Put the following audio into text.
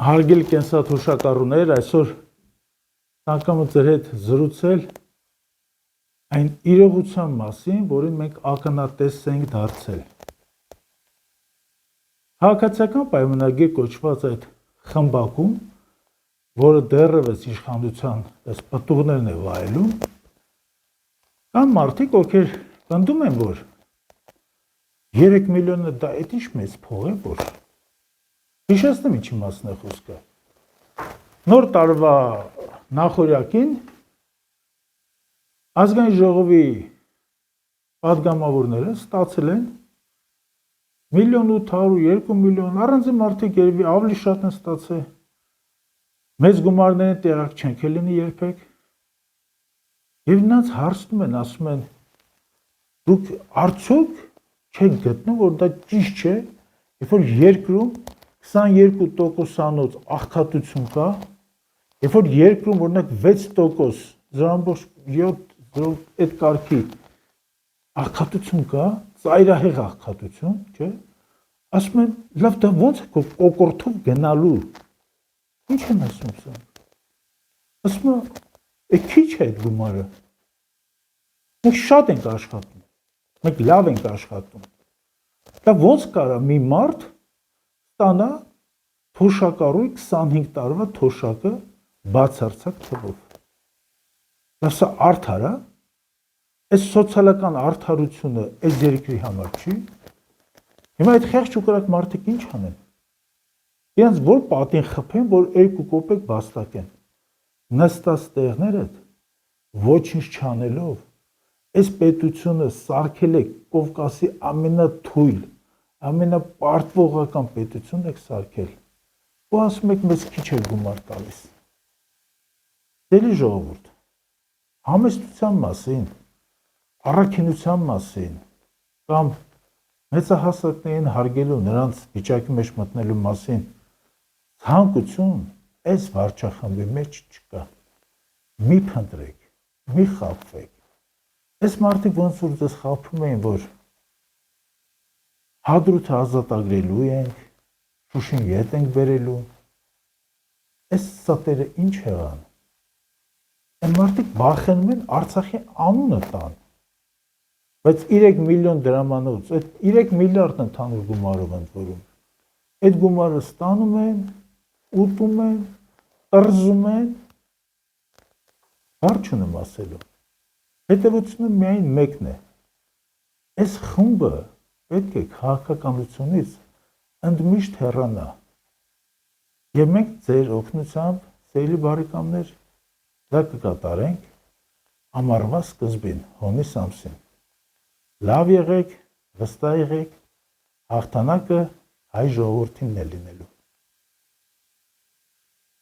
Հարգել կենսաթոշակառուներ, այսօր ցանկանում եմ ձեր հետ զրուցել այն իրողության մասին, որին մենք ականատես ենք դարձել։ Քաղաքացիական պայմանագիր կոչված այդ խմբակում, որը դեռևս իշխանության պտուղներն է վայելում, կան մարդիկ, ովքեր պնդում են, որ 3 միլիոնը դա էդ ինչ մեծ փող է, որ հիշեցնեմ ինչի մասն է խոսքը։ Նոր տարվա նախօրյակին ազգային ժողովի պատգամավորները ստացել են 1.800.000, 2 միլիոն, առանձին մարդիկ երևի ավելի շատ են ստացել, մեծ գումարներին տեղակ չենք լինի երբեք, եւ նրանց հարցնում են, ասում են, դուք արդյոք չեք գտնում, որ դա ճիշտ չէ, երբ որ երկրում 22%-անոց աղքատություն կա, երբ որ երկրում օրինակ 6%, 0.7 այդ կարգի աղքատություն կա, ծայրահեղ աղքատություն, չէ՞, ասում են, լավ, դա ո՞նց է կոկորտով գնալու։ Ինչ են ասում սա։ Ասում են, քիչ է այդ գումարը։ Մենք շատ ենք աշխատում, մենք լավ ենք աշխատում։ Դա ո՞նց կարա մի մարդ ստանա թոշակառուի 25 տարվա թոշակը բացարձակ թվով։ Դա արդար է, այս սոցիալական արդարությունը այս երկրի համար չի։ Հիմա այդ խեղճ ու կրակ մարդիկ ինչ անեն։ Իրենց որ պատին խփեն, որ 2 կոպեկ վաստակեն։ Նստած տեղներդ ոչինչ չանելով, այս պետությունը սարքել եք Կովկասի ամենաթույլ, ամենապարտվողական պետությունն եք սարքել, ու ասում եք մեզ քիչ է գումար տալիս։ Դելի ժողովուրդ, համեստության մասին, առաքինության մասին, կամ մեծահասակներին հարգելու նրանց վիճակի մեջ մտնելու մասին ցանկություն այս վարչախմբի մեջ չկա։ Մի փնտրեք, մի խաբվեք։ Այս մարդիկ ոնց որ ձեզ խաբում էին, որ Հադրութը ազատագրելու ենք, Շուշին ետ ենք բերելու։ Այս ստերը ինչ եղան։ Այն մարդիկ վախենում են Արցախի անունը տան։ Բայց 3 միլիոն դրամանոց, այդ 3 միլիարդ ընդհանուր գումարով ընդ որում։ Այդ գումարը ստանում են, ուտում են, ըրզում են, բառ չունեմ ասելու։ Հետևությունը միայն մեկն է։ Այս խումբը պետք է քաղաքականությունից ընդմիշտ հեռանա։ Եվ մենք ձեր օգնությամբ, սիրելի բարեկամներ, դա կկատարենք ամառվա սկզբին, հունիս ամսին։ Լավ եղեք, վստահ եղեք, հաղթանակը հայ ժողովրդինն է լինելու։